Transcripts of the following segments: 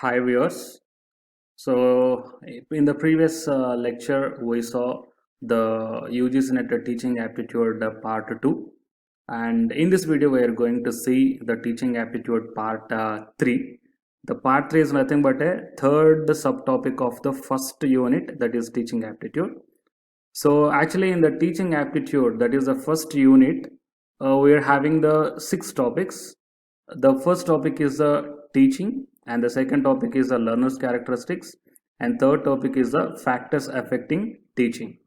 Hi viewers. So in the previous lecture we saw the UGC NET teaching aptitude part 2, and in this video we are going to see the teaching aptitude part 3. The part 3 is nothing but a third subtopic of the first unit, that is teaching aptitude. So actually in the teaching aptitude, that is the first unit, we are having the 6 topics. The first topic is the teaching, and the second topic is the learner's characteristics, and third topic is the factors affecting teaching.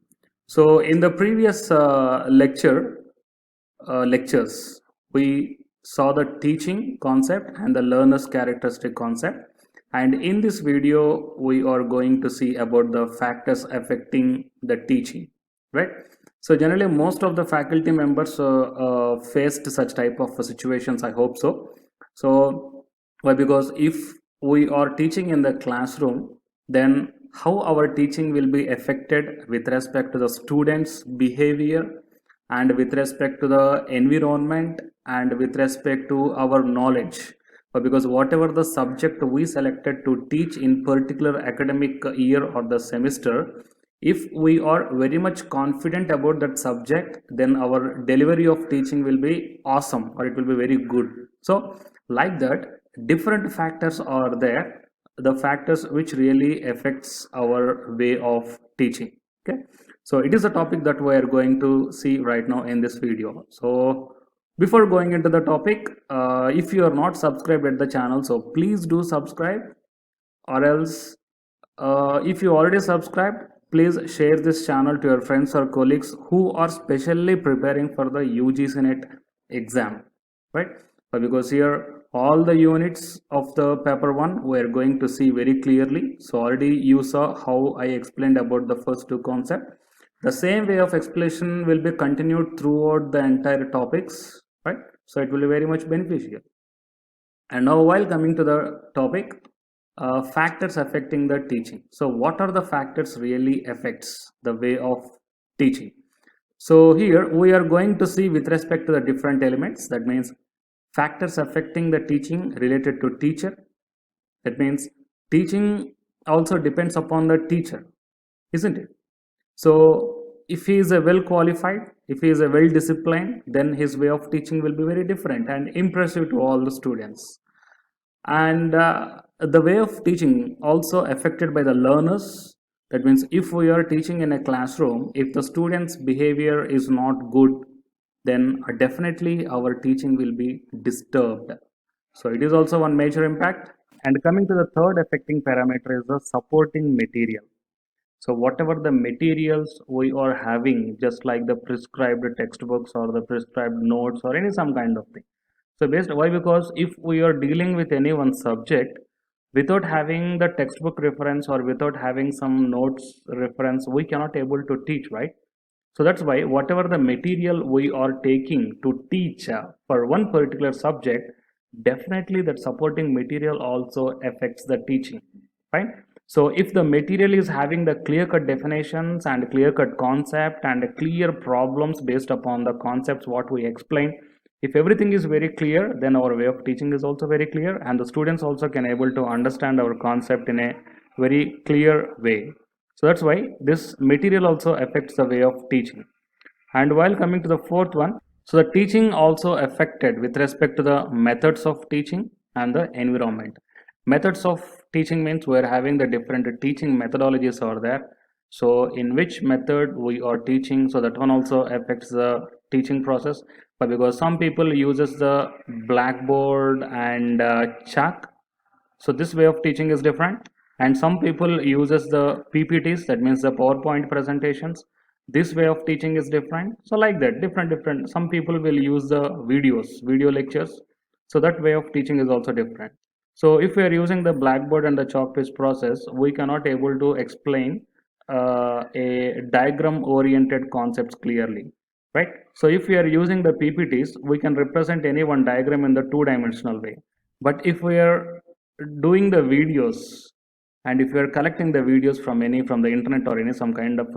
So in the previous lectures, we saw the teaching concept and the learner's characteristic concept, and in this video we are going to see about the factors affecting the teaching, right? So generally most of the faculty members faced such type of situations, I hope so. So why? Because if we are teaching in the classroom, then how our teaching will be affected with respect to the students behavior, and with respect to the environment, and with respect to our knowledge. Because whatever the subject we selected to teach in particular academic year or the semester, if we are very much confident about that subject, then our delivery of teaching will be awesome, or it will be very good. So like that, different factors are there, the factors which really affects our way of teaching. Okay, so it is a topic that we are going to see right now in this video. So before going into the topic, if you are not subscribed at the channel, so please do subscribe, or else if you already subscribed, please share this channel to your friends or colleagues who are specially preparing for the UGC NET exam, right? Because here all the units of the paper 1 we are going to see very clearly. So already you saw how I explained about the first two concepts. The same way of explanation will be continued throughout the entire topics, right? So it will be very much beneficial. And now while coming to the topic, factors affecting the teaching. So what are the factors really affects the way of teaching? So here we are going to see with respect to the different elements. That means factors affecting the teaching related to teacher. That means teaching also depends upon the teacher, isn't it? So if he is a well qualified, if he is a well disciplined, then his way of teaching will be very different and impressive to all the students. And the way of teaching also affected by the learners. That means if we are teaching in a classroom, if the students behavior is not good, then definitely our teaching will be disturbed. So it is also one major impact. And coming to the third affecting parameter is the supporting material. So whatever the materials we are having, just like the prescribed textbooks or the prescribed notes or any some kind of thing. So based why? Because if we are dealing with any one subject without having the textbook reference or without having some notes reference, we cannot able to teach, right? So that's why whatever the material we are taking to teach for one particular subject, definitely that supporting material also affects the teaching, right? So if the material is having the clear cut definitions and clear cut concept and clear problems based upon the concepts what we explain, if everything is very clear, then our way of teaching is also very clear, and the students also can able to understand our concept in a very clear way. So that's why this material also affects the way of teaching. And while coming to the fourth one, so the teaching also affected with respect to the methods of teaching and the environment. Methods of teaching means we're having the different teaching methodologies are there. So in which method we are teaching, so that one also affects the teaching process. But because some people uses the blackboard and chalk, so this way of teaching is different, and some people uses the PPTs, that means the PowerPoint presentations. This way of teaching is different. So like that, different. Some people will use the video lectures. So that way of teaching is also different. So if we are using the blackboard and the chalk piece process, we cannot able to explain a diagram oriented concepts clearly, right? So if we are using the PPTs, we can represent any one diagram in the two-dimensional way. But if we are doing the videos, and if you are collecting the videos from the internet or any some kind of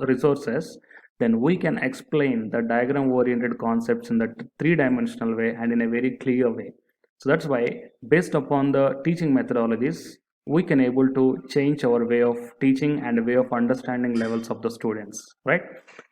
resources, then we can explain the diagram oriented concepts in the three-dimensional way and in a very clear way. So that's why, based upon the teaching methodologies, we can able to change our way of teaching and way of understanding levels of the students, right?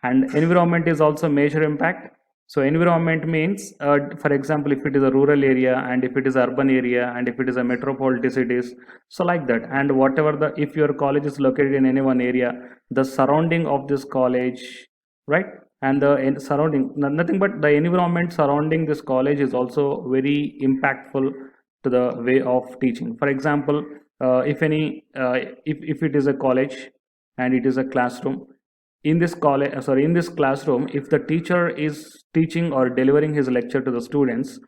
And environment is also major impact. So environment means, for example, if it is a rural area and if it is urban area and if it is a metropolitan cities, so like that. And whatever the, if your college is located in any one area, the surrounding of this college, right? And the surrounding, nothing but the environment surrounding this college is also very impactful to the way of teaching. For example, if it is a college and it is a classroom, in this college sorry in this classroom, if the teacher is teaching or delivering his lecture to the students,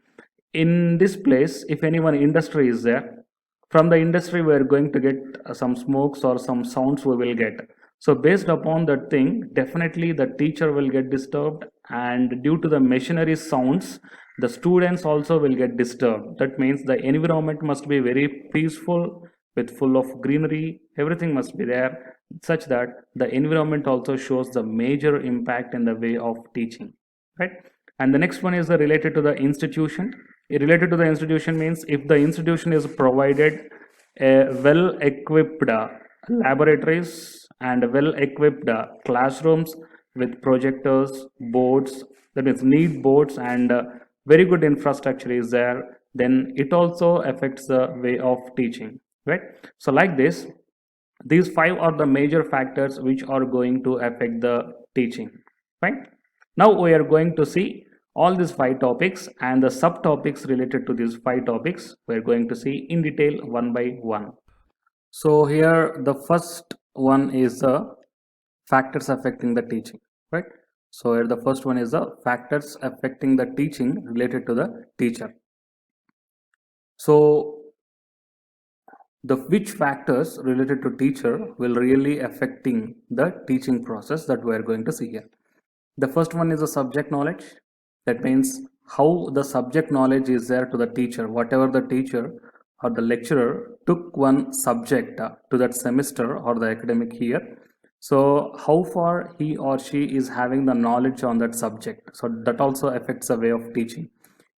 in this place, if anyone industry is there, from the industry we are going to get some smokes or some sounds we will get. So based upon that thing, definitely the teacher will get disturbed, and due to the machinery sounds, the students also will get disturbed. That means the environment must be very peaceful, with full of greenery, everything must be there, such that the environment also shows the major impact in the way of teaching, right? And the next one is related to the institution. Related to the institution means, if the institution is provided well equipped laboratories and well equipped classrooms with projectors, boards, that means neat boards, and very good infrastructure is there, then it also affects the way of teaching, right? So like this, these five are the major factors which are going to affect the teaching, right? Now we are going to see all these five topics and the subtopics related to these five topics. We are going to see in detail one by one. So here the first one is the factors affecting the teaching, right? So here the first one is the factors affecting the teaching related to the teacher. So the which factors related to teacher will really affecting the teaching process that we are going to see here. The first one is the subject knowledge. That means how the subject knowledge is there to the teacher, whatever the teacher or the lecturer took one subject to that semester or the academic year. So how far he or she is having the knowledge on that subject. So that also affects the way of teaching.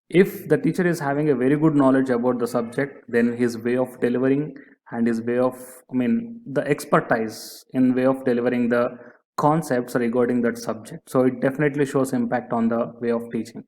If the teacher is having a very good knowledge about the subject, then his way of delivering and his way of, the expertise in way of delivering the concepts regarding that subject, so it definitely shows impact on the way of teaching.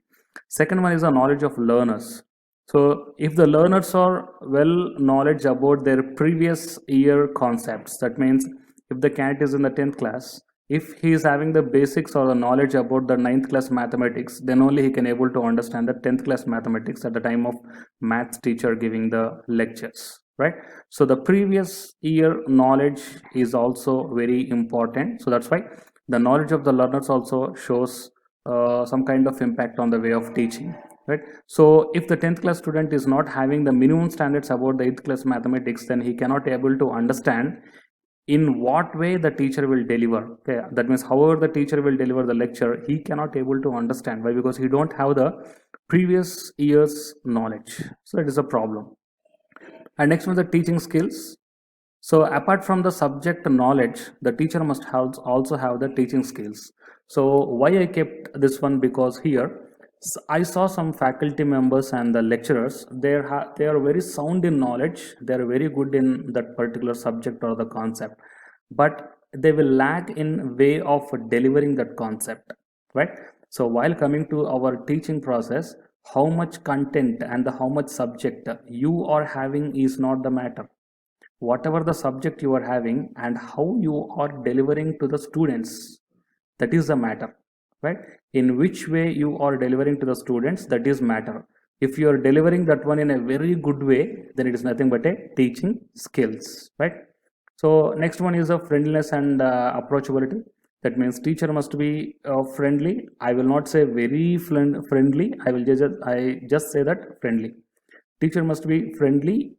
Second one is the knowledge of learners. So if the learners are well knowledge about their previous year concepts, that means if the candidate is in the 10th class, if he is having the basics or the knowledge about the 9th class mathematics, then only he can able to understand the 10th class mathematics at the time of maths teacher giving the lectures, right? So the previous year knowledge is also very important. So that's why the knowledge of the learners also shows some kind of impact on the way of teaching, right? So if the 10th class student is not having the minimum standards about the 8th class mathematics, then he cannot able to understand in what way the teacher will deliver. Okay, that means however the teacher will deliver the lecture, he cannot able to understand. Why? Because he don't have the previous year's knowledge. So that is a problem. And next one, the teaching skills. So apart from the subject knowledge, the teacher must have also have the teaching skills. So why I kept this one, because here I saw some faculty members and the lecturers, they are very sound in knowledge, they are very good in that particular subject or the concept, but they will lag in way of delivering that concept, right? So while coming to our teaching process, how much content and how much subject you are having is not the matter. Whatever the subject you are having and how you are delivering to the students, that is the matter, right? In which way you are delivering to the students, that is matter. If you are delivering that one in a very good way, then it is nothing but a teaching skills, right? So next one is a friendliness and approachability. That means teacher must be friendly. I will not say very friendly, I just say that friendly. Teacher must be friendly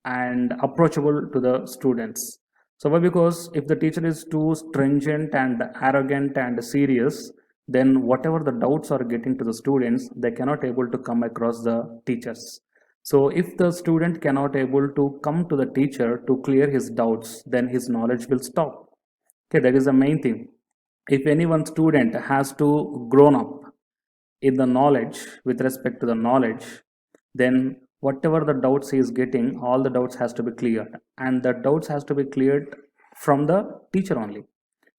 and approachable to the students. So why? Because if the teacher is too stringent and arrogant and serious, then whatever the doubts are getting to the students, they cannot able to come across the teachers. So if the student cannot able to come to the teacher to clear his doubts, then his knowledge will stop. Okay, that is the main thing. If any one student has to grown up in the knowledge with respect to the knowledge, then whatever the doubts he is getting, all the doubts has to be cleared, and the doubts has to be cleared from the teacher only.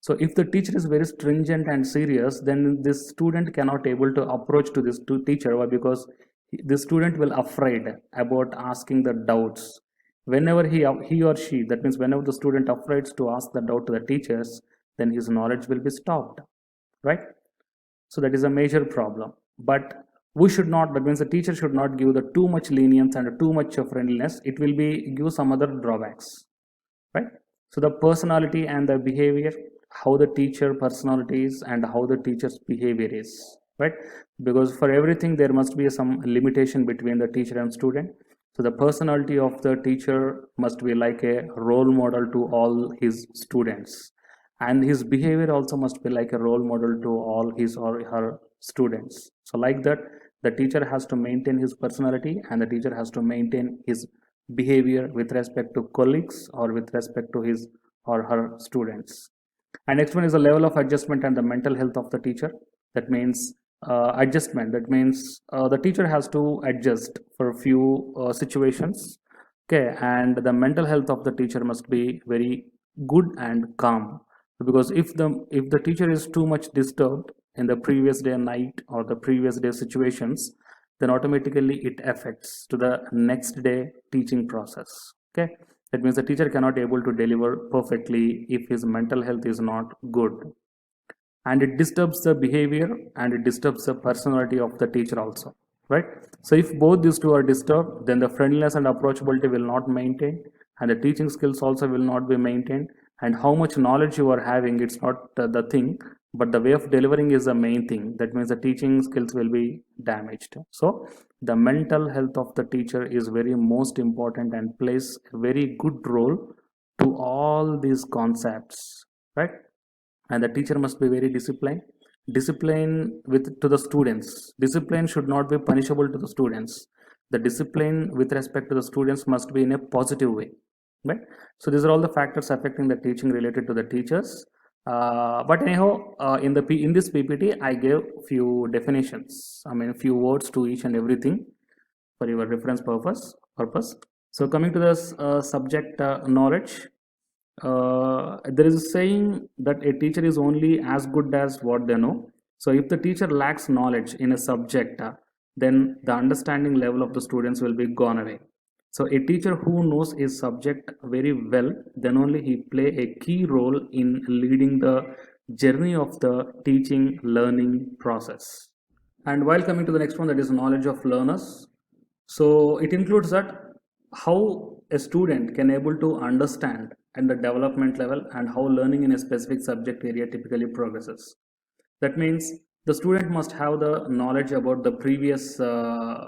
So if the teacher is very stringent and serious, then this student cannot able to approach to this teacher. Why? Because the student will afraid about asking the doubts. Whenever he or she, that means whenever the student afraid to ask the doubt to the teachers, then his knowledge will be stopped, right? So that is a major problem. But we should not, that means the teacher should not give the too much lenience and too much friendliness. It will be give some other drawbacks, right? So the personality and the behavior, how the teacher personality is and how the teacher's behavior is, right? Because for everything there must be some limitation between the teacher and student. So the personality of the teacher must be like a role model to all his students, and his behavior also must be like a role model to all his or her students. So like that, the teacher has to maintain his personality and the teacher has to maintain his behavior with respect to colleagues or with respect to his or her students. And next one is the level of adjustment and the mental health of the teacher. That means adjustment, that means the teacher has to adjust for a few situations, okay, and the mental health of the teacher must be very good and calm. Because if the teacher is too much disturbed in the previous day night or the previous day situations, then automatically it affects to the next day teaching process, okay. That means the teacher cannot able to deliver perfectly if his mental health is not good, and it disturbs the behavior and it disturbs the personality of the teacher also, right? So if both these two are disturbed, then the friendliness and approachability will not maintain, and the teaching skills also will not be maintained. And how much knowledge you are having, it's not the thing, but the way of delivering is the main thing. That means the teaching skills will be damaged. So the mental health of the teacher is very most important and plays a very good role to all these concepts, right? And the teacher must be very discipline with to the students. Discipline should not be punishable to the students. The discipline with respect to the students must be in a positive way, right? So these are all the factors affecting the teaching related to the teachers. But anyhow, in this PPT I gave few definitions, I mean few words to each and everything for your reference purpose. So coming to this subject knowledge, there is a saying that a teacher is only as good as what they know. So if the teacher lacks knowledge in a subject, then the understanding level of the students will be gone away. So a teacher who knows his subject very well, then only he play a key role in leading the journey of the teaching learning process. And while coming to the next one, that is knowledge of learners. So it includes that how a student can able to understand at the development level and how learning in a specific subject area typically progresses. That means the student must have the knowledge about the previous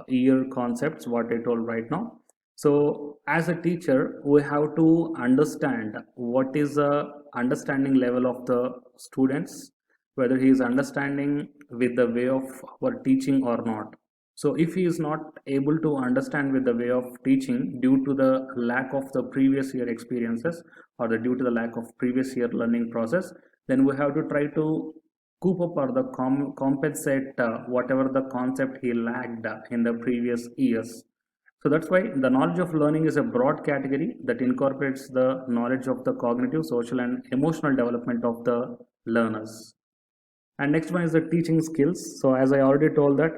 year concepts, what I told right now. So as a teacher, we have to understand what is the understanding level of the students, whether he is understanding with the way of our teaching or not. So if he is not able to understand with the way of teaching due to the lack of the previous year experiences or due to the lack of previous year learning process, then we have to try to coop up or the compensate whatever the concept he lacked in the previous years. So that's why the knowledge of learning is a broad category that incorporates the knowledge of the cognitive, social and emotional development of the learners. And next one is the teaching skills. So as I already told that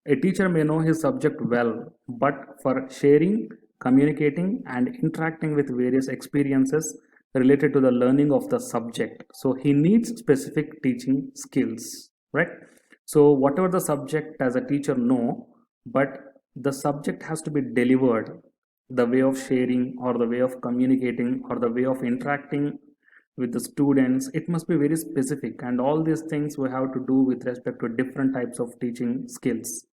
a teacher may know his subject well, but for sharing, communicating and interacting with various experiences related to the learning of the subject, so he needs specific teaching skills, right? So whatever the subject as a teacher know, but the subject has to be delivered, the way of sharing or the way of communicating or the way of interacting with the students, it must be very specific, and all these things we have to do with respect to different types of teaching skills.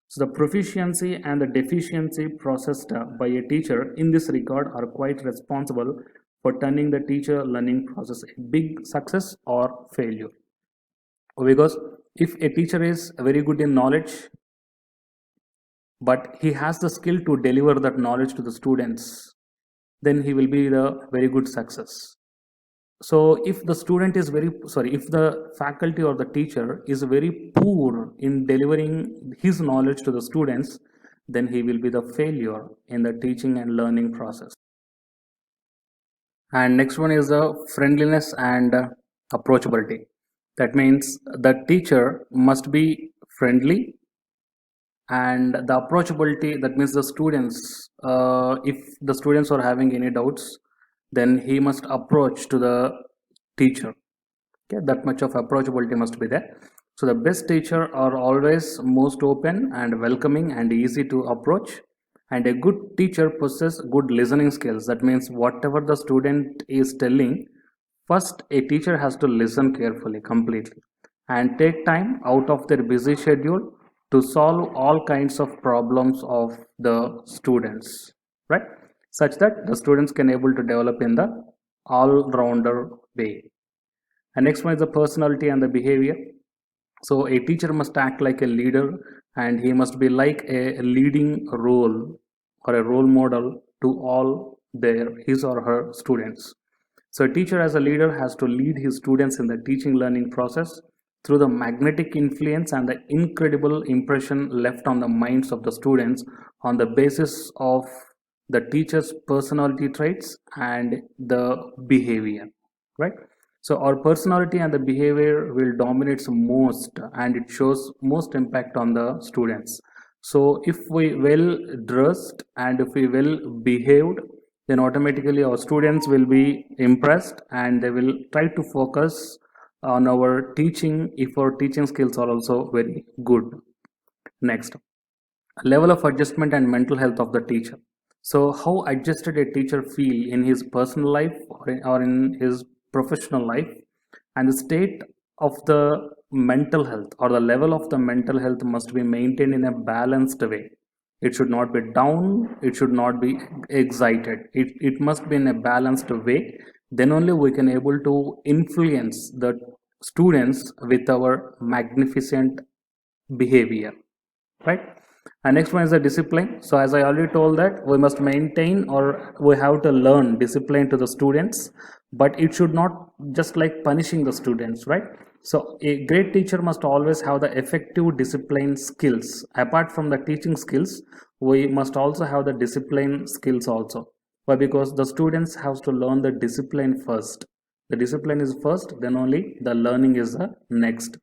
So the proficiency and the deficiency processed by a teacher in this regard are quite responsible for turning the teacher learning process a big success or failure. Because if a teacher is very good in knowledge, but he has the skill to deliver that knowledge to the students, then he will be the very good success. So if the student is if the faculty or the teacher is very poor in delivering his knowledge to the students, then he will be the failure in the teaching and learning process. And next one is the friendliness and approachability. That means the teacher must be friendly, and the approachability, that means the students, if the students are having any doubts, then he must approach to the teacher. Okay, that much of approachability must be there. So the best teacher are always most open and welcoming and easy to approach, and a good teacher possesses good listening skills. That means whatever the student is telling, first a teacher has to listen carefully, completely, and take time out of their busy schedule to solve all kinds of problems of the students, right? Such that the students can able to develop in the all-rounder way. And next one is the personality and the behavior. So a teacher must act like a leader, and he must be like a leading role or a role model to all his or her students. So a teacher as a leader has to lead his students in the teaching learning process through the magnetic influence and the incredible impression left on the minds of the students on the basis of the teacher's personality traits and the behavior, right? So our personality and the behavior will dominate most, and it shows most impact on the students. So if we well dressed and if we well behaved, then automatically our students will be impressed and they will try to focus on our teaching if our teaching skills are also very good. Next, level of adjustment and mental health of the teacher. So how adjusted a teacher feel in his personal life or in his professional life, and the state of the mental health or the level of the mental health must be maintained in a balanced way. It should not be down, it should not be excited, it must be in a balanced way. Then only we can able to influence the students with our magnificent behavior, right? And next one is the discipline. So as I already told that we must maintain or we have to learn discipline to the students, but it should not just like punishing the students, right? So a great teacher must always have the effective discipline skills. Apart from the teaching skills, we must also have the discipline skills also. Why? Because the students have to learn the discipline first. The discipline is first, then only the learning is the next.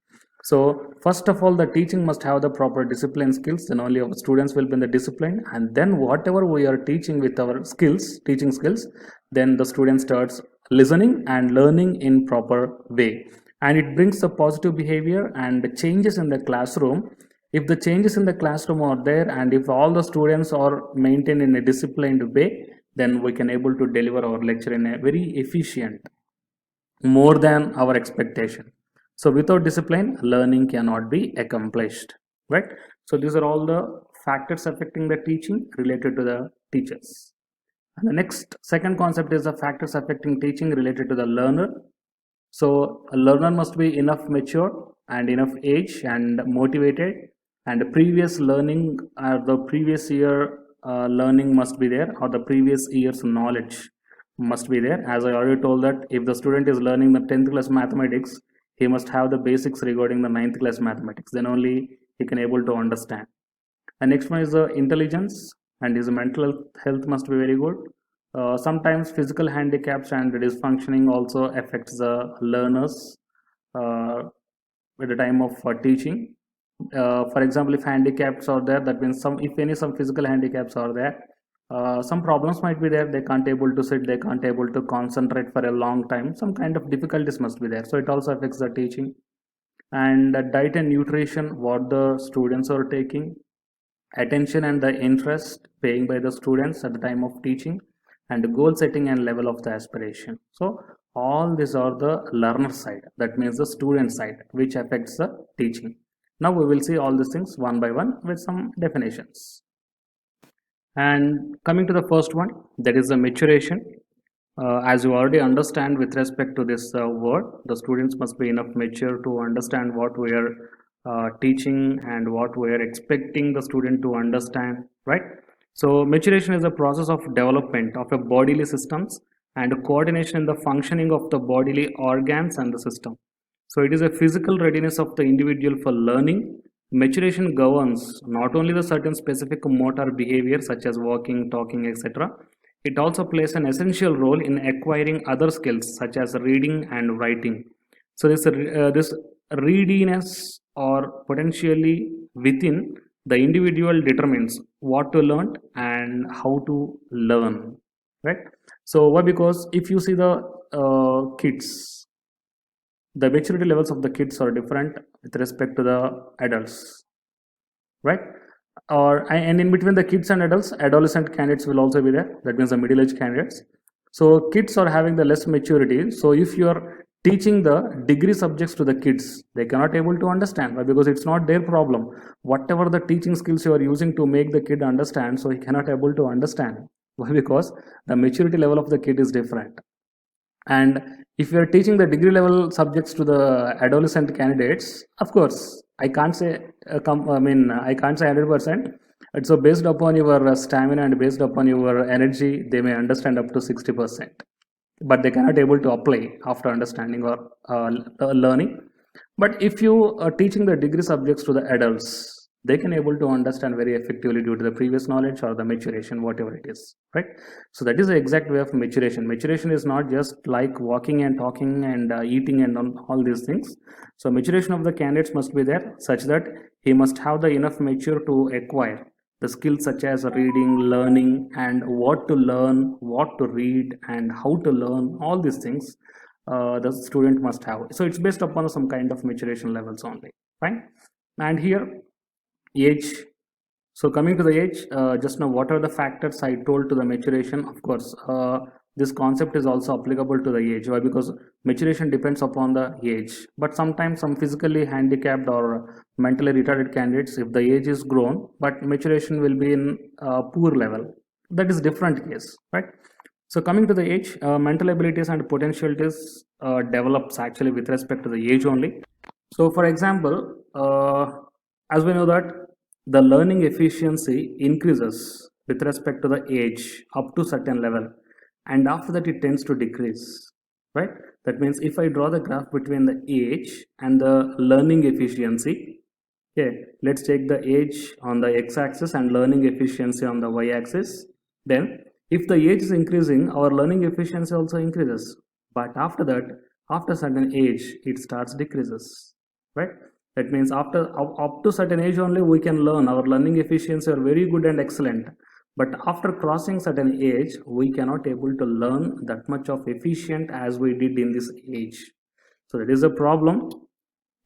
So first of all, the teaching must have the proper discipline skills, then only our students will be in the discipline, and then whatever we are teaching with our skills, teaching skills, then the student starts listening and learning in proper way. And it brings the positive behavior and changes in the classroom. If the changes in the classroom are there and if all the students are maintained in a disciplined way, then we can able to deliver our lecture in a very efficient, more than our expectation. So without discipline, learning cannot be accomplished, right? So these are all the factors affecting the teaching related to the teachers. And the next second concept is the factors affecting teaching related to the learner. So a learner must be enough mature and enough age and motivated, and previous learning or the previous year learning must be there, or the previous year's knowledge must be there. As I already told that if the student is learning the 10th class mathematics, he must have the basics regarding the 9th class mathematics, then only he can able to understand. And next one is the intelligence, and his mental health must be very good. Sometimes physical handicaps and dysfunctioning also affects the learners at the time of teaching. For example, if handicaps are there, that means some physical handicaps are there, some problems might be there. They can't able to sit, they can't able to concentrate for a long time, some kind of difficulties must be there, so it also affects the teaching. And the diet and nutrition, what the students are taking, attention and the interest paying by the students at the time of teaching, and goal setting and level of the aspiration. So all these are the learner side, that means the student side, which affects the teaching. Now we will see all these things one by one with some definitions. And coming to the first one, that is the maturation. As you already understand with respect to this word, the students must be enough mature to understand what we are teaching and what we are expecting the student to understand, right? So maturation is a process of development of a bodily systems and coordination in the functioning of the bodily organs and the system. So it is a physical readiness of the individual for learning Maturation governs not only the certain specific motor behavior such as walking, talking, etc. It also plays an essential role in acquiring other skills such as reading and writing. So this readiness or potentially within the individual determines what to learn and how to learn, right? So why? Because if you see the kids, the maturity levels of the kids are different with respect to the adults, right? Or and in between the kids and adults, adolescent candidates will also be there. That means the middle-aged candidates. So kids are having the less maturity. So if you are teaching the degree subjects to the kids, they cannot able to understand. Why? Because it's not their problem. Whatever the teaching skills you are using to make the kid understand, so he cannot able to understand. Why? Because the maturity level of the kid is different. And if you are teaching the degree level subjects to the adolescent candidates, of course, I can't say, I can't say 100%. It's so based upon your stamina and based upon your energy, they may understand up to 60%, but they cannot able to apply after understanding or learning. But if you are teaching the degree subjects to the adults, they can able to understand very effectively due to the previous knowledge or the maturation, whatever it is, right? So that is the exact way of maturation. Maturation is not just like walking and talking and eating and all these things. So maturation of the candidates must be there such that he must have the enough mature to acquire the skills such as reading, learning, and what to learn, what to read, and how to learn. All these things the student must have. So it's based upon some kind of maturation levels only, fine. And here age. So coming to the age, just now what are the factors I told to the maturation? Of course, this concept is also applicable to the age. Why? Because maturation depends upon the age. But sometimes some physically handicapped or mentally retarded candidates, if the age is grown, but maturation will be in poor level. That is different case, right? So coming to the age, mental abilities and potentialities develops actually with respect to the age only. So for example, as we know that the learning efficiency increases with respect to the age up to certain level, and after that it tends to decrease, right? That means if I draw the graph between the age and the learning efficiency, okay, let's take the age on the x-axis and learning efficiency on the y-axis. Then if the age is increasing, our learning efficiency also increases, but after that, after certain age, it starts decreases, right? That means after up to certain age only we can learn, our learning efficiency are very good and excellent, but after crossing certain age we cannot able to learn that much of efficient as we did in this age. So that is a problem.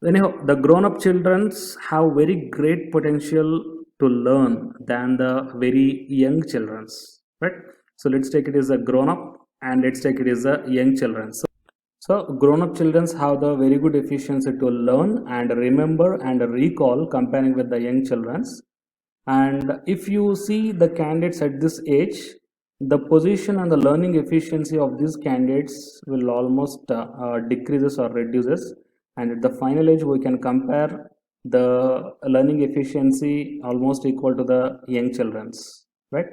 Anyhow, the grown-up children have very great potential to learn than the very young children's, right? So let's take it as a grown-up and let's take it as a young children. So grown-up children have the very good efficiency to learn and remember and recall comparing with the young children's. And if you see the candidates at this age, the position and the learning efficiency of these candidates will almost decreases or reduces. And at the final age, we can compare the learning efficiency almost equal to the young children's, right?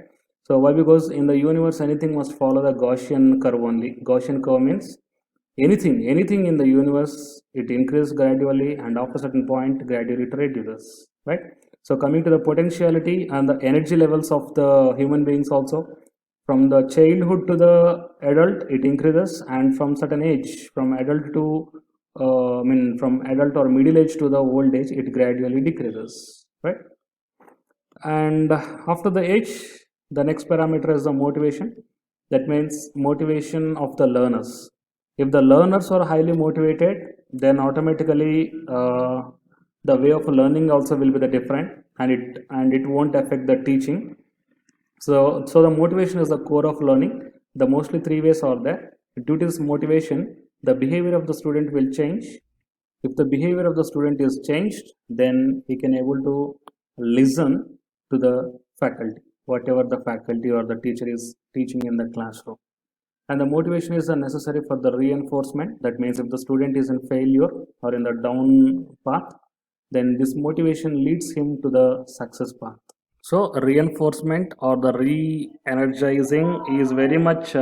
So why? Because in the universe, anything must follow the Gaussian curve only. Gaussian curve means anything in the universe, it increases gradually and after a certain point, gradually it reduces, right? So coming to the potentiality and the energy levels of the human beings also, from the childhood to the adult, it increases, and from certain age, from adult to from adult or middle age to the old age, it gradually decreases, right? And after the age, the next parameter is the motivation. That means motivation of the learners. If the learners are highly motivated, then automatically the way of learning also will be the different, and it won't affect the teaching. So the motivation is the core of learning. The mostly three ways are there. Due to this motivation, the behavior of the student will change. If the behavior of the student is changed, then he can able to listen to the faculty, whatever the faculty or the teacher is teaching in the classroom. And the motivation is necessary for the reinforcement. That means if the student is in failure or in the down path, then this motivation leads him to the success path. So reinforcement or the re-energizing is very much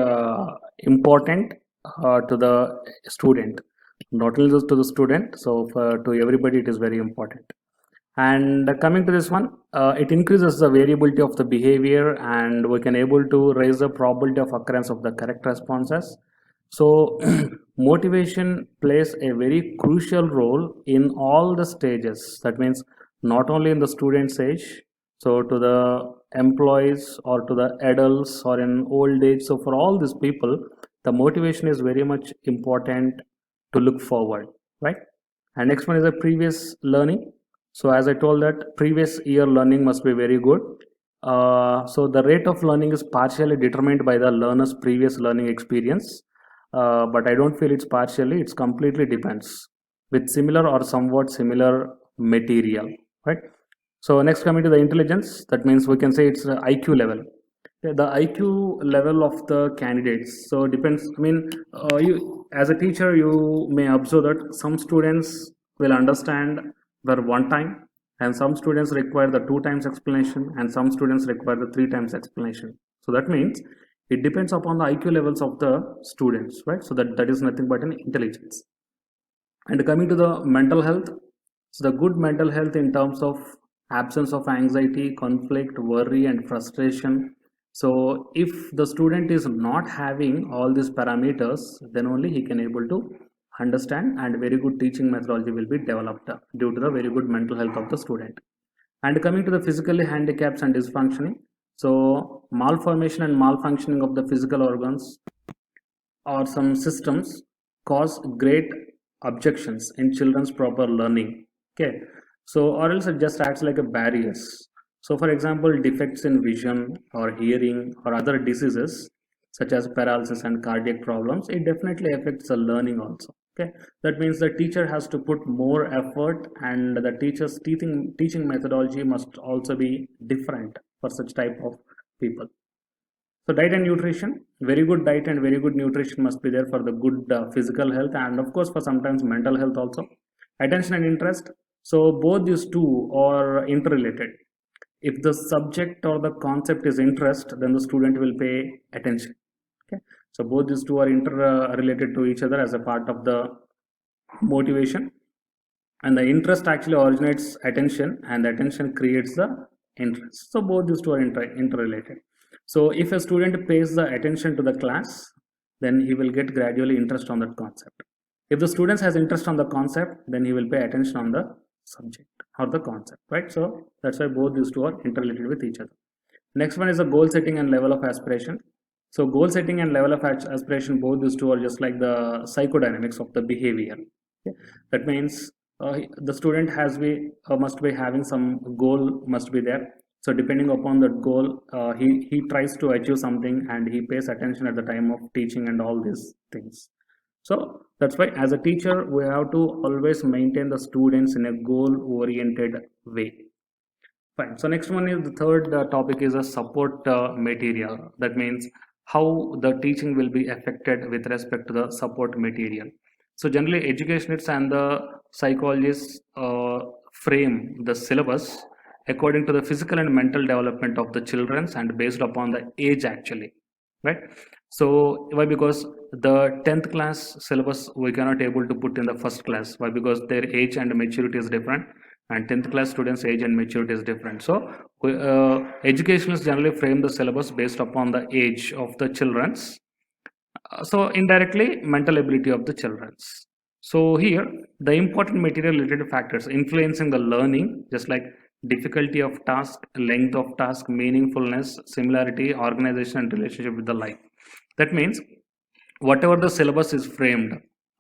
important to the student, not only just to the student. So to everybody, it is very important. And coming to this one, it increases the variability of the behavior, and we can able to raise the probability of occurrence of the correct responses. So motivation plays a very crucial role in all the stages. That means not only in the student age, so to the employees or to the adults or in old age. So for all these people, the motivation is very much important to look forward, right? And next one is the previous learning. So as I told that previous year learning must be very good. So the rate of learning is partially determined by the learner's previous learning experience, but I don't feel it's partially, it's completely depends with similar or somewhat similar material, right? So next coming to the intelligence, that means we can say it's the IQ level. Yeah, the IQ level of the candidates. So depends. I mean, you as a teacher, you may observe that some students will understand the one time, and some students require the two times explanation, and some students require the three times explanation. So that means it depends upon the IQ levels of the students, right? So that is nothing but an intelligence. And coming to the mental health, so the good mental health in terms of absence of anxiety, conflict, worry, and frustration. So if the student is not having all these parameters, then only he can able to understand, and very good teaching methodology will be developed due to the very good mental health of the student. And coming to the physically handicaps and dysfunctioning, so malformation and malfunctioning of the physical organs or some systems cause great objections in children's proper learning. Okay, so or else it just acts like a barriers. So for example, defects in vision or hearing or other diseases such as paralysis and cardiac problems, it definitely affects the learning also. Okay, that means the teacher has to put more effort, and the teacher's teaching methodology must also be different for such type of people. So diet and nutrition, very good diet and very good nutrition must be there for the good physical health, and of course for sometimes mental health also. Attention and interest. So both these two are interrelated. If the subject or the concept is interest, then the student will pay attention. Okay. So both these two are interrelated to each other as a part of the motivation. And the interest actually originates attention, and the attention creates the interest. So both these two are interrelated. So if a student pays the attention to the class, then he will get gradually interest on that concept. If the student has interest on the concept, then he will pay attention on the subject or the concept, right? So that's why both these two are interrelated with each other. Next one is the goal setting and level of aspiration. So goal setting and level of aspiration, both these two are just like the psychodynamics of the behavior. Okay? That means the student must be having some goal must be there. So depending upon that goal, he tries to achieve something, and he pays attention at the time of teaching and all these things. So that's why as a teacher, we have to always maintain the students in a goal oriented way. Fine. So next one is the third topic is a support material. That means how the teaching will be affected with respect to the support material. So generally educationists and the psychologists frame the syllabus according to the physical and mental development of the children and based upon the age actually, right? So why? Because the 10th class syllabus we cannot able to put in the first class. Why? Because their age and maturity is different, and 10th class students age and maturity is different. So educationists generally frame the syllabus based upon the age of the children's, so indirectly mental ability of the children's. So here the important material related factors influencing the learning, just like difficulty of task, length of task, meaningfulness, similarity, organization, and relationship with the life. That means whatever the syllabus is framed,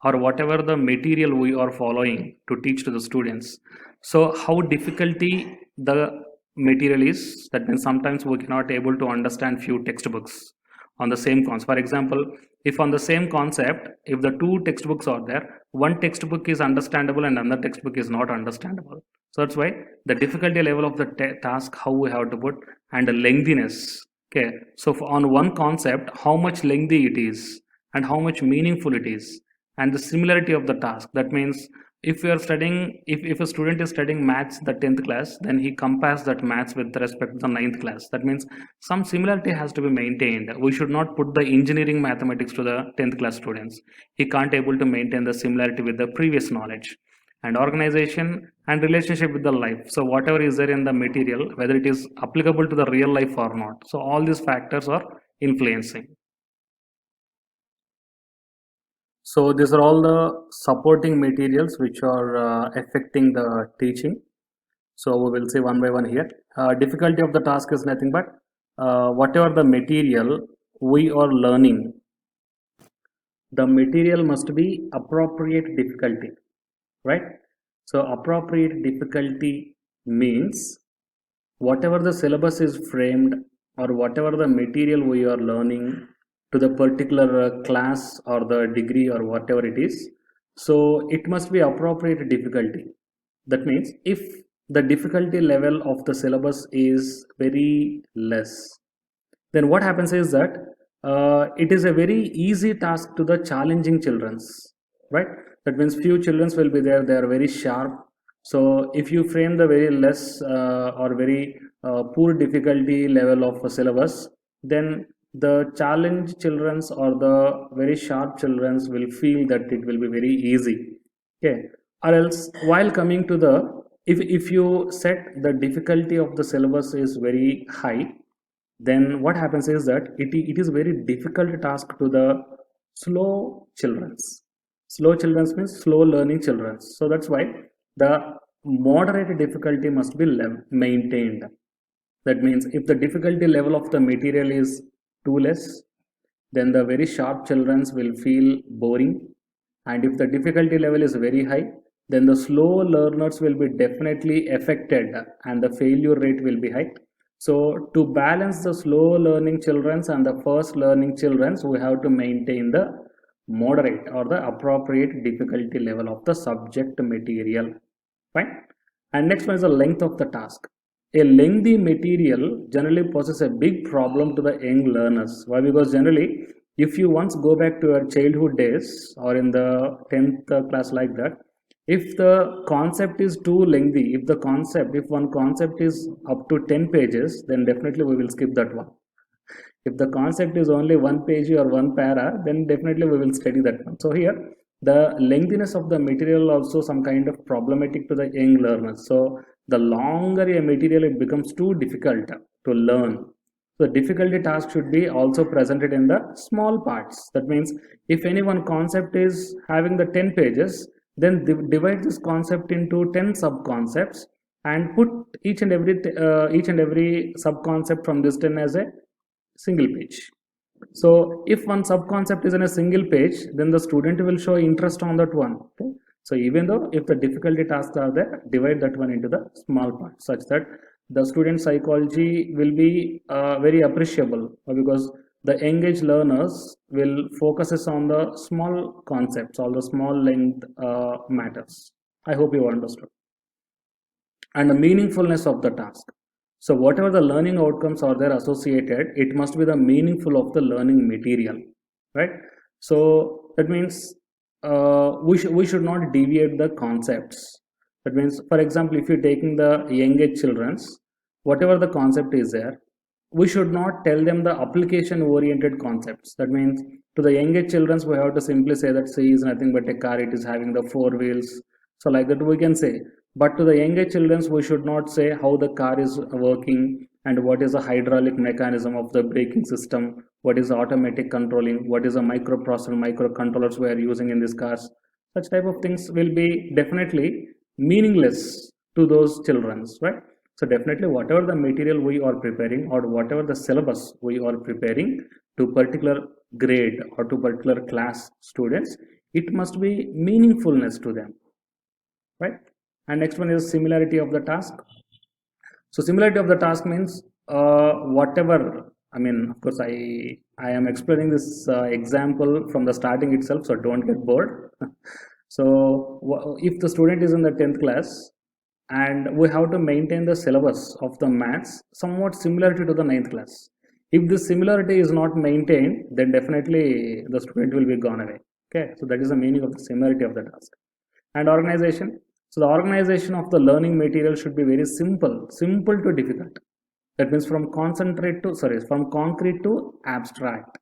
or whatever the material we are following to teach to the students, so how difficulty the material is, that means sometimes we cannot able to understand few textbooks on the same concept. For example, if on the same concept, if the two textbooks are there, one textbook is understandable and another textbook is not understandable. So that's why the difficulty level of the task, how we have to put, and the lengthiness. Okay, so on one concept, how much lengthy it is and how much meaningful it is, and the similarity of the task. That means if we are studying, if a student is studying maths the 10th class, then he compares that maths with respect to the 9th class. That means some similarity has to be maintained. We should not put the engineering mathematics to the 10th class students. He can't able to maintain the similarity with the previous knowledge. and organization and relationship with the life. So whatever is there in the material, whether it is applicable to the real life or not. So all these factors are influencing. So these are all the supporting materials which are affecting the teaching. So we will see one by one here. Difficulty of the task is nothing but whatever the material we are learning, the material must be appropriate difficulty, right? So appropriate difficulty means whatever the syllabus is framed or whatever the material we are learning to the particular class or the degree or whatever it is, so it must be appropriate difficulty. That means if the difficulty level of the syllabus is very less, then what happens is that it is a very easy task to the challenging children's, right? That means few children's will be there, they are very sharp. So if you frame the very less or very poor difficulty level of a syllabus, then the challenge children's or the very sharp children's will feel that it will be very easy. Okay. Or else while coming to the, if you set the difficulty of the syllabus is very high, then what happens is that it is very difficult task to the slow children's. Slow children's means slow learning children's. So that's why the moderate difficulty must be maintained. That means if the difficulty level of the material is too less, then the very sharp children's will feel boring. And if the difficulty level is very high, then the slow learners will be definitely affected and the failure rate will be high. So to balance the slow learning children's and the fast learning children's, we have to maintain the moderate or the appropriate difficulty level of the subject material. Fine. And next one is the length of the task. A lengthy material generally poses a big problem to the young learners. Why? Because generally, if you once go back to your childhood days or in the 10th class like that, if the concept is too lengthy, if one concept is up to 10 pages, then definitely we will skip that one. If the concept is only one page or one para, then definitely we will study that one. So here, the lengthiness of the material also some kind of problematic to the young learners. So the longer a material, it becomes too difficult to learn. So difficulty task should be also presented in the small parts. That means if any one concept is having the 10 pages, then divide this concept into 10 sub concepts and put each and every sub concept from this 10 as a single page. So if one sub concept is in a single page, then the student will show interest on that one. Okay? So even though if the difficulty tasks are there, divide that one into the small parts such that the student psychology will be very appreciable, because the engaged learners will focuses on the small concepts, all the small length matters. I hope you understood. And the meaningfulness of the task. So whatever the learning outcomes are there associated, it must be the meaningful of the learning material, right? So that means we should not deviate the concepts. That means, for example, if you're taking the young age children's, whatever the concept is there, we should not tell them the application oriented concepts. That means to the young age children's, we have to simply say that C is nothing but a car, it is having the 4 wheels. So like that we can say. But to the younger children, we should not say how the car is working and what is the hydraulic mechanism of the braking system, what is automatic controlling, what is the microprocessor, microcontrollers we are using in these cars. Such type of things will be definitely meaningless to those children, right? So definitely whatever the material we are preparing or whatever the syllabus we are preparing to particular grade or to particular class students, it must be meaningfulness to them, right? And next one is similarity of the task. So similarity of the task means whatever, I mean, of course, I am explaining this example from the starting itself, so don't get bored. So if the student is in the 10th class and we have to maintain the syllabus of the maths somewhat similarity to the 9th class. If this similarity is not maintained, then definitely the student will be gone away. Okay, so that is the meaning of the similarity of the task. And organization. So the organization of the learning material should be very simple to difficult. That means from concrete to abstract.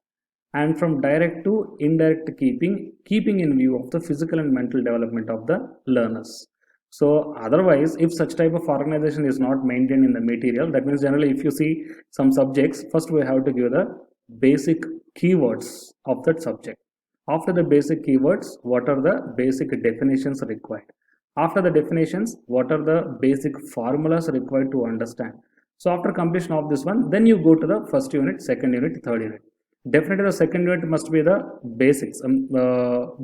and from direct to indirect keeping in view of the physical and mental development of the learners. So otherwise, if such type of organization is not maintained in the material, that means generally if you see some subjects, first we have to give the basic keywords of that subject. After the basic keywords, what are the basic definitions required? After the definitions, what are the basic formulas required to understand? So after completion of this one, then you go to the first unit, second unit, third unit. Definitely the second unit must be the basics.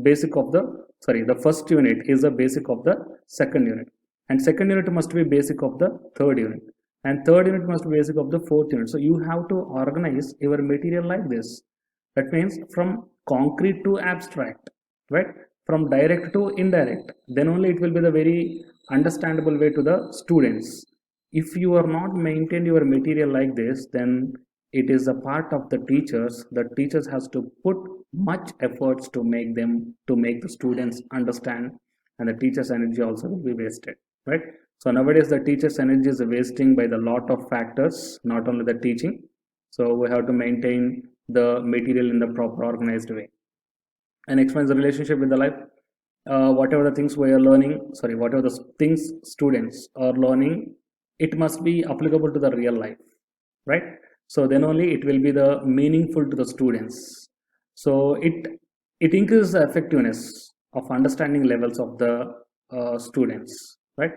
Basic of the, sorry, the first unit is the basic of the second unit. And second unit must be basic of the third unit. And third unit must be basic of the fourth unit. So you have to organize your material like this. That means from concrete to abstract, right? From direct to indirect. Then only it will be the very understandable way to the students. If you are not maintained your material like this, then it is a part of the teachers. The teachers has to put much efforts to make the students understand, and the teachers energy also will be wasted, right? So nowadays the teachers energy is wasting by the lot of factors, not only the teaching. So we have to maintain the material in the proper organized way. And explains the relationship with the life. Whatever the things we are learning, sorry, whatever the things students are learning, it must be applicable to the real life, right? So then only it will be the meaningful to the students. So it increases the effectiveness of understanding levels of the students, right?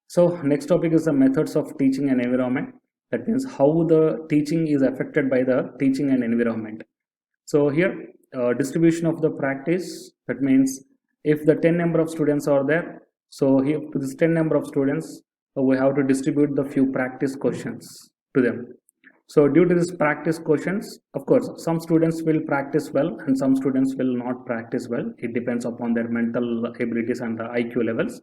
So next topic is the methods of teaching and environment. That means how the teaching is affected by the teaching and environment. So here distribution of the practice, that means if the 10 number of students are there, so here to this 10 number of students we have to distribute the few practice questions to them. So due to this practice questions, of course some students will practice well and some students will not practice well. It depends upon their mental abilities and the IQ levels.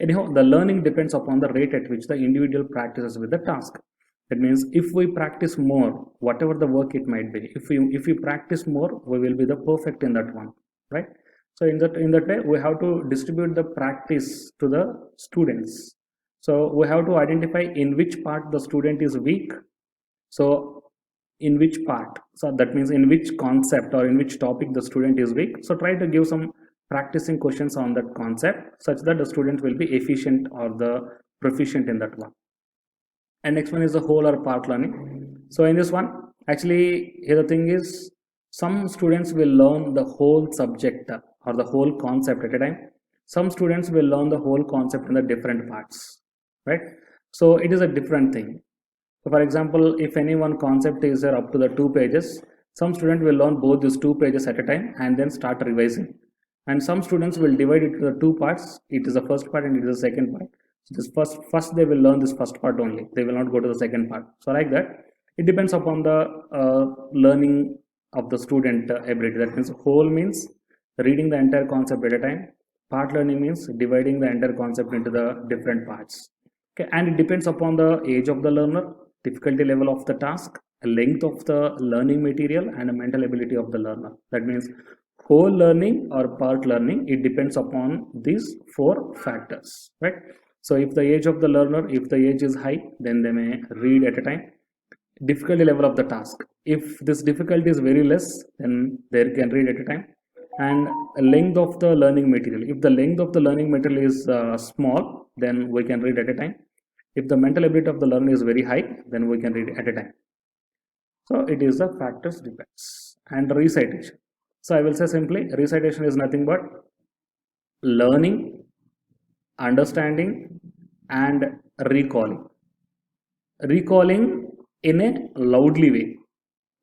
Anyhow, the learning depends upon the rate at which the individual practices with the task. That means if we practice more, whatever the work it might be, if we practice more, we will be the perfect in that one, right? So in that way, we have to distribute the practice to the students. So we have to identify in which part the student is weak. So in which part, so that means in which concept or in which topic the student is weak. So try to give some practicing questions on that concept such that the student will be efficient or the proficient in that one. And next one is the whole or part learning. So in this one, actually here the thing is, some students will learn the whole subject or the whole concept at a time. Some students will learn the whole concept in the different parts, right? So it is a different thing. So for example, if any one concept is there up to the 2 pages, some student will learn both these 2 pages at a time and then start revising. And some students will divide it to the 2 parts. It is the first part and it is the second part. So this first they will learn this first part only. They will not go to the second part. So like that, it depends upon the learning of the student ability. That means whole means reading the entire concept at a time. Part learning means dividing the entire concept into the different parts. Okay, and it depends upon the age of the learner, difficulty level of the task, length of the learning material, and the mental ability of the learner. That means whole learning or part learning, it depends upon these 4 factors, right? So if the age of the learner, if the age is high, then they may read at a time. Difficulty level of the task, if this difficulty is very less, then they can read at a time. And length of the learning material, if the length of the learning material is small, then we can read at a time. If the mental ability of the learner is very high, then we can read at a time. So it is the factors depends. And recitation, so I will say simply, recitation is nothing but learning, understanding, and recalling in a loudly way,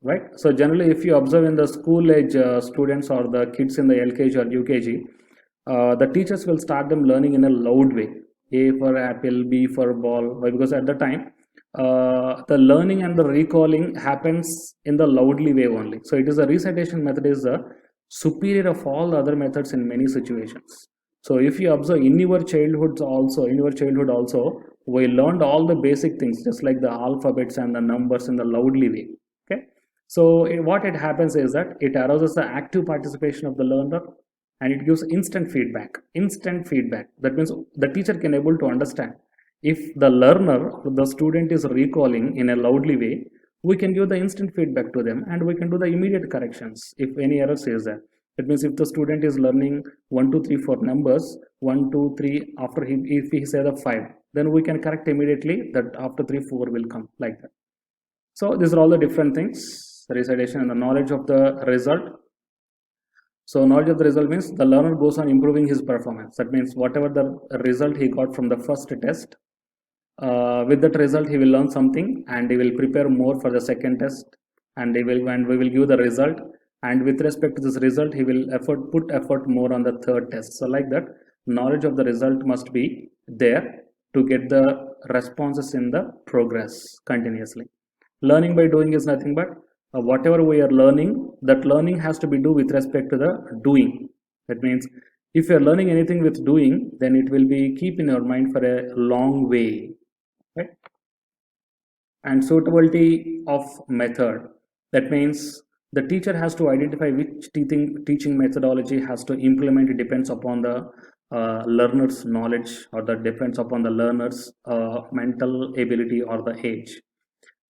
right? So generally if you observe in the school age students or the kids in the LKG or UKG, the teachers will start them learning in a loud way. A for apple, B for ball. Why? Because at the time the learning and the recalling happens in the loudly way only. So it is a recitation method is the superior of all the other methods in many situations. So if you observe in your childhood also, we learned all the basic things just like the alphabets and the numbers in the loudly way. Okay. So what it happens is that it arouses the active participation of the learner and it gives instant feedback. That means the teacher can able to understand if the learner, the student is recalling in a loudly way, we can give the instant feedback to them and we can do the immediate corrections if any error is there. That means if the student is learning 1 2 3 4 numbers, 1 2 3, after if he say the 5, then we can correct immediately that after 3 4 will come, like that. So these are all the different things, recitation and the knowledge of the result. So knowledge of the result means the learner goes on improving his performance. That means whatever the result he got from the first test, with that result he will learn something and he will prepare more for the second test, and we will give the result, and with respect to this result he will put effort more on the third test. So like that, knowledge of the result must be there to get the responses in the progress continuously. Learning by doing is nothing but whatever we are learning, that learning has to be do with respect to the doing. That means if you are learning anything with doing, then it will be keep in your mind for a long way, right? And suitability of method, that means the teacher has to identify which teaching methodology has to implement. It depends upon the learner's knowledge, or that depends upon the learner's mental ability or the age.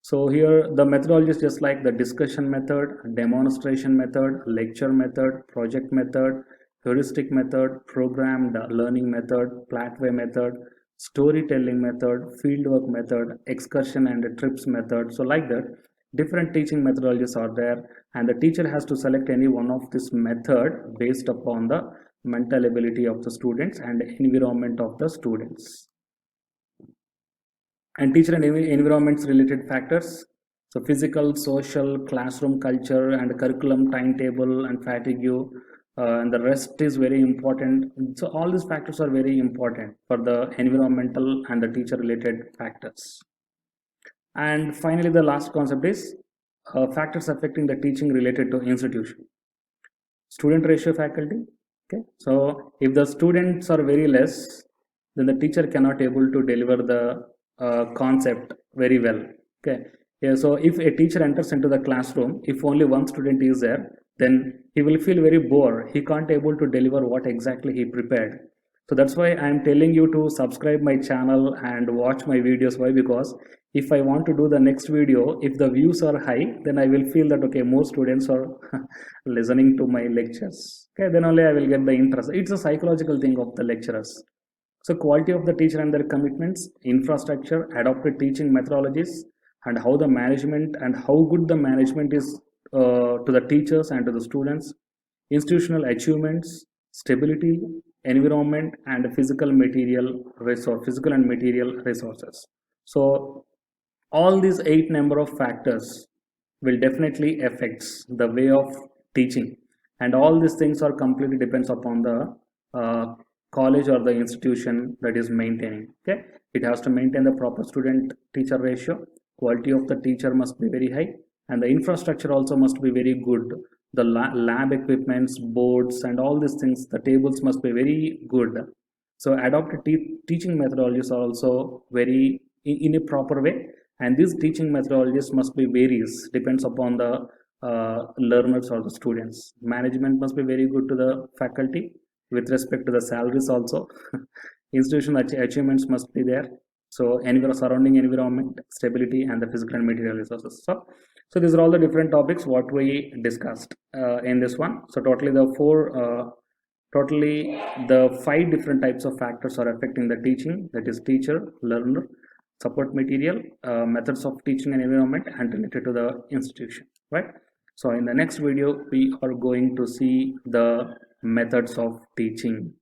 So here the methodology is just like the discussion method, demonstration method, lecture method, project method, heuristic method, programmed learning method, pathway method, storytelling method, fieldwork method, excursion and trips method. So like that, different teaching methodologies are there, and the teacher has to select any one of this method based upon the mental ability of the students and environment of the students. And teacher and environments related factors, so physical, social, classroom culture and curriculum timetable and fatigue, and the rest is very important. So all these factors are very important for the environmental and the teacher related factors. And finally the last concept is factors affecting the teaching related to institution. Student ratio, faculty. Okay, so if the students are very less, then the teacher cannot able to deliver the concept very well. Okay, yeah, so if a teacher enters into the classroom, if only one student is there, then he will feel very bored. He can't able to deliver what exactly he prepared. So that's why I am telling you to subscribe my channel and watch my videos. Why? Because if I want to do the next video, if the views are high, then I will feel that okay, more students are listening to my lectures. Okay, then only I will get the interest. It's a psychological thing of the lecturers. So quality of the teacher and their commitments, infrastructure, adopted teaching methodologies, and how the management and how good the management is to the teachers and to the students, institutional achievements, stability, environment, and physical and material resources. So all these 8 number of factors will definitely affects the way of teaching, and all these things are completely depends upon the college or the institution that is maintaining. Okay, it has to maintain the proper student teacher ratio, quality of the teacher must be very high, and the infrastructure also must be very good. The lab equipments, boards, and all these things, the tables must be very good. So adopted teaching methodologies are also very in a proper way, and these teaching methodologies must be varies, depends upon the learners or the students. Management must be very good to the faculty with respect to the salaries also. Institutional achievements must be there. So surrounding environment, stability, and the physical and material resources. So these are all the different topics what we discussed in this one. So totally the 5 different types of factors are affecting the teaching, that is teacher, learner, support material, methods of teaching and environment, and related to the institution, right? So in the next video we are going to see the methods of teaching.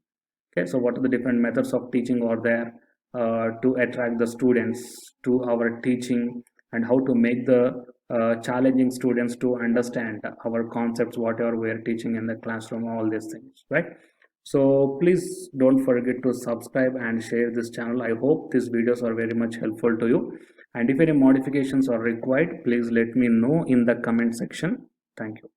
Okay, so what are the different methods of teaching are there to attract the students to our teaching, and how to make the challenging students to understand our concepts, whatever we are teaching in the classroom, all these things, right? So please don't forget to subscribe and share this channel. I hope these videos are very much helpful to you, and if any modifications are required, please let me know in the comment section. Thank you.